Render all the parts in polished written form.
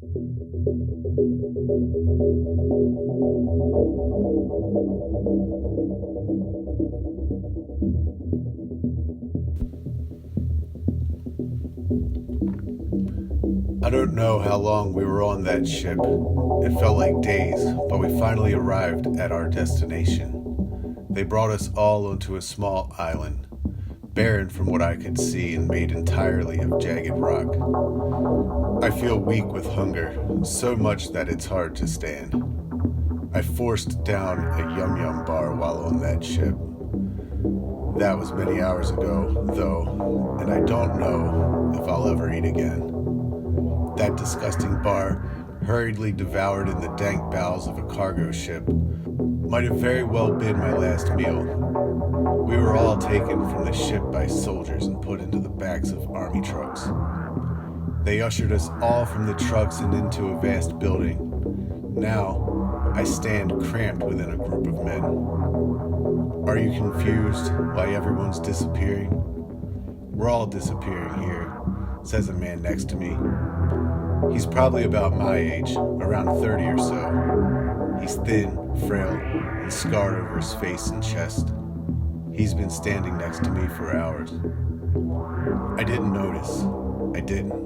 I don't know how long we were on that ship. It felt like days, but we finally arrived at our destination. They brought us all onto a small island, barren from what I could see and made entirely of jagged rock. I feel weak with hunger, so much that it's hard to stand. I forced down a yum-yum bar while on that ship. That was many hours ago, though, and I don't know if I'll ever eat again. That disgusting bar, hurriedly devoured in the dank bowels of a cargo ship, might have very well been my last meal. We were all taken from the ship by soldiers and put into the backs of army trucks. They ushered us all from the trucks and into a vast building. Now, I stand cramped within a group of men. Are you confused why everyone's disappearing? We're all disappearing here, says a man next to me. He's probably about my age, around 30 or so. He's thin, frail, and scarred over his face and chest. He's been standing next to me for hours. I didn't notice. I didn't.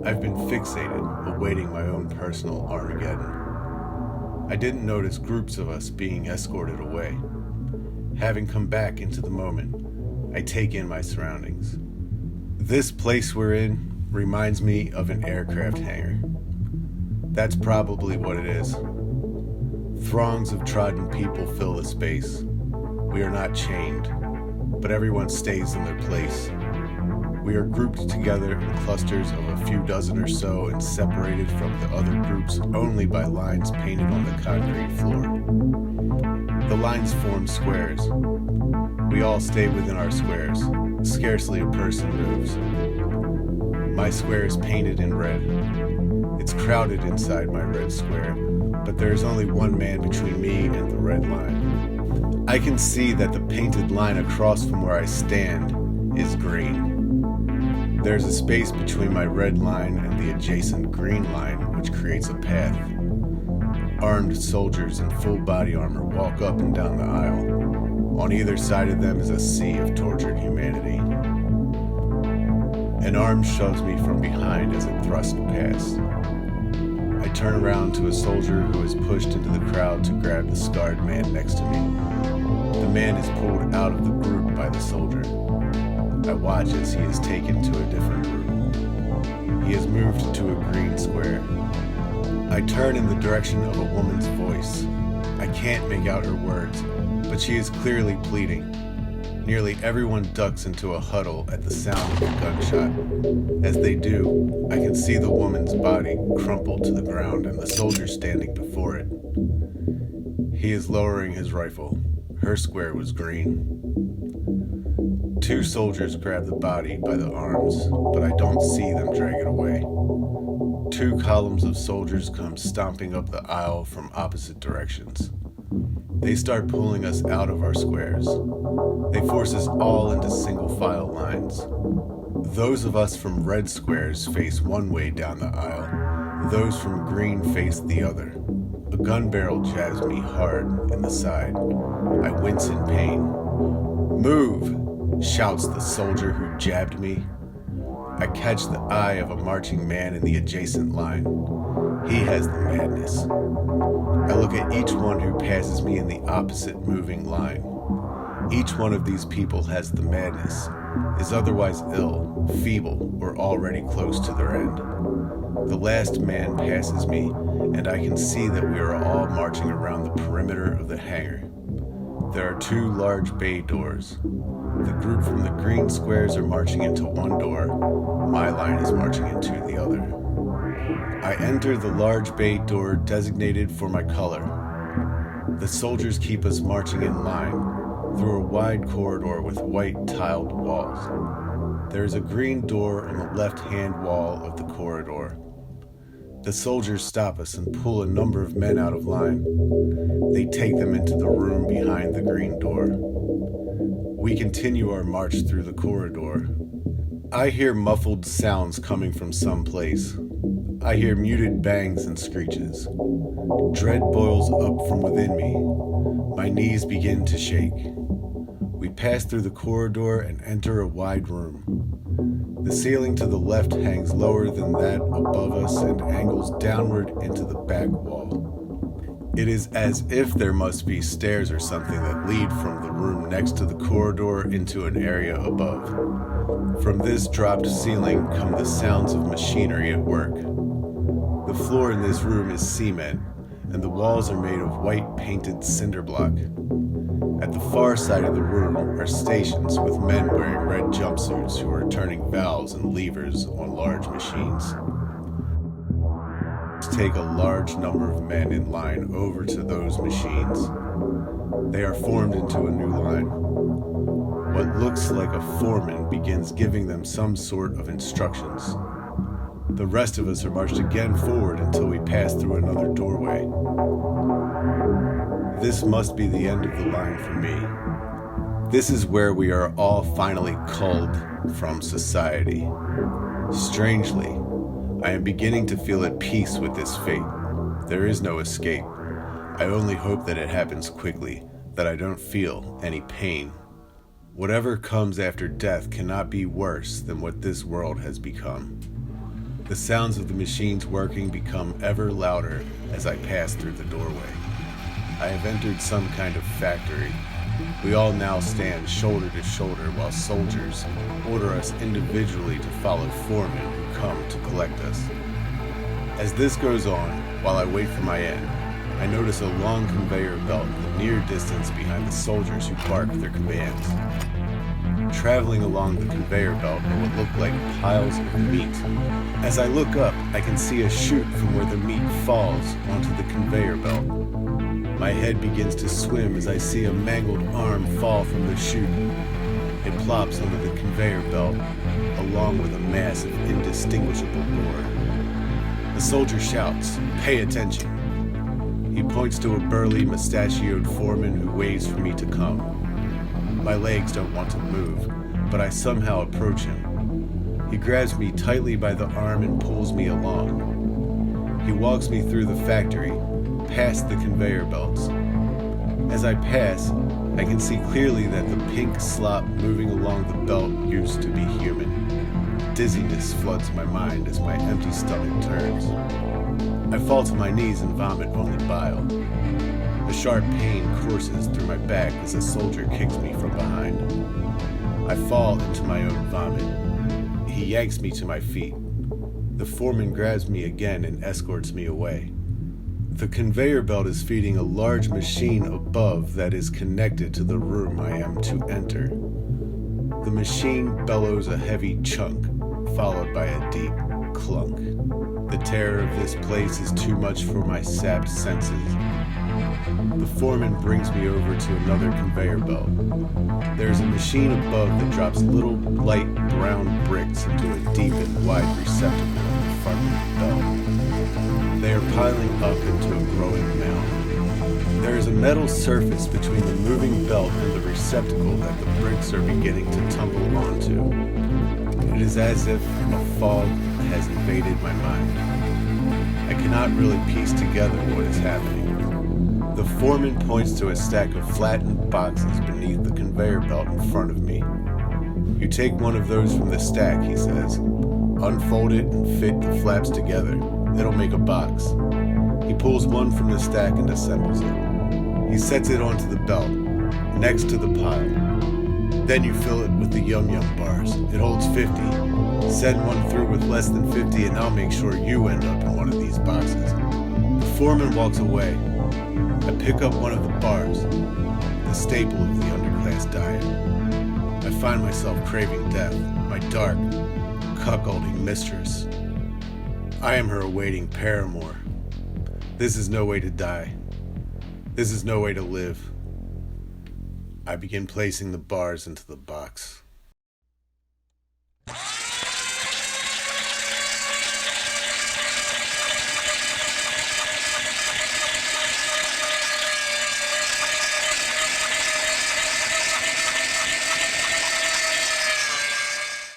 I've been fixated, awaiting my own personal Armageddon. I didn't notice groups of us being escorted away. Having come back into the moment, I take in my surroundings. This place we're in reminds me of an aircraft hangar. That's probably what it is. Throngs of trodden people fill the space. We are not chained, but everyone stays in their place. We are grouped together in clusters of a few dozen or so and separated from the other groups only by lines painted on the concrete floor. The lines form squares. We all stay within our squares. Scarcely a person moves. My square is painted in red. It's crowded inside my red square, but there is only one man between me and the red line. I can see that the painted line across from where I stand is green. There's a space between my red line and the adjacent green line, which creates a path. Armed soldiers in full body armor walk up and down the aisle. On either side of them is a sea of tortured humanity. An arm shoves me from behind as it thrusts past. I turn around to a soldier who is pushed into the crowd to grab the scarred man next to me. The man is pulled out of the group by the soldier. I watch as he is taken to a different group. He is moved to a green square. I turn in the direction of a woman's voice. I can't make out her words, but she is clearly pleading. Nearly everyone ducks into a huddle at the sound of the gunshot. As they do, I can see the woman's body crumpled to the ground and the soldier standing before it. He is lowering his rifle. Her square was green. Two soldiers grab the body by the arms, but I don't see them drag it away. Two columns of soldiers come stomping up the aisle from opposite directions. They start pulling us out of our squares. They force us all into single file lines. Those of us from red squares face one way down the aisle. Those from green face the other. A gun barrel jabs me hard in the side. I wince in pain. "Move!" shouts the soldier who jabbed me. I catch the eye of a marching man in the adjacent line. He has the madness. I look at each one who passes me in the opposite moving line. Each one of these people has the madness, is otherwise ill, feeble, or already close to their end. The last man passes me, and I can see that we are all marching around the perimeter of the hangar. There are two large bay doors. The group from the green squares are marching into one door. My line is marching into the other. I enter the large bay door designated for my color. The soldiers keep us marching in line through a wide corridor with white tiled walls. There is a green door on the left-hand wall of the corridor. The soldiers stop us and pull a number of men out of line. They take them into the room behind the green door. We continue our march through the corridor. I hear muffled sounds coming from someplace. I hear muted bangs and screeches. Dread boils up from within me. My knees begin to shake. We pass through the corridor and enter a wide room. The ceiling to the left hangs lower than that above us and angles downward into the back wall. It is as if there must be stairs or something that lead from the room next to the corridor into an area above. From this dropped ceiling come the sounds of machinery at work. The floor in this room is cement, and the walls are made of white painted cinder block. At the far side of the room are stations with men wearing red jumpsuits who are turning valves and levers on large machines. Take a large number of men in line over to those machines. They are formed into a new line. What looks like a foreman begins giving them some sort of instructions. The rest of us are marched again forward until we pass through another doorway. This must be the end of the line for me. This is where we are all finally culled from society. Strangely, I am beginning to feel at peace with this fate. There is no escape. I only hope that it happens quickly, that I don't feel any pain. Whatever comes after death cannot be worse than what this world has become. The sounds of the machines working become ever louder as I pass through the doorway. I have entered some kind of factory. We all now stand shoulder to shoulder while soldiers order us individually to follow foremen who come to collect us. As this goes on, while I wait for my end, I notice a long conveyor belt in the near distance behind the soldiers who bark their commands. Traveling along the conveyor belt are what look like piles of meat. As I look up, I can see a chute from where the meat falls onto the conveyor belt. My head begins to swim as I see a mangled arm fall from the chute. It plops onto the conveyor belt, along with a mass of indistinguishable gore. The soldier shouts, "Pay attention." He points to a burly, mustachioed foreman who waves for me to come. My legs don't want to move, but I somehow approach him. He grabs me tightly by the arm and pulls me along. He walks me through the factory, past the conveyor belts. As I pass, I can see clearly that the pink slop moving along the belt used to be human. Dizziness floods my mind as my empty stomach turns. I fall to my knees and vomit only bile. A sharp pain courses through my back as a soldier kicks me from behind. I fall into my own vomit. He yanks me to my feet. The foreman grabs me again and escorts me away. The conveyor belt is feeding a large machine above that is connected to the room I am to enter. The machine bellows a heavy chunk, followed by a deep clunk. The terror of this place is too much for my sapped senses. The foreman brings me over to another conveyor belt. There is a machine above that drops little light brown bricks into a deep and wide receptacle in the front of the belt. They are piling up into a growing mound. There is a metal surface between the moving belt and the receptacle that the bricks are beginning to tumble onto. It is as if a fog has invaded my mind. I cannot really piece together what is happening. The foreman points to a stack of flattened boxes beneath the conveyor belt in front of me. You take one of those from the stack, he says. Unfold it and fit the flaps together. It'll make a box. He pulls one from the stack and assembles it. He sets it onto the belt, next to the pile. Then you fill it with the Yum Yum bars. It holds 50. Send one through with less than 50 and I'll make sure you end up in one of these boxes. The foreman walks away. I pick up one of the bars, the staple of the underclass diet. I find myself craving death, my dark, cuckolding mistress. I am her awaiting paramour. This is no way to die. This is no way to live. I begin placing the bars into the box.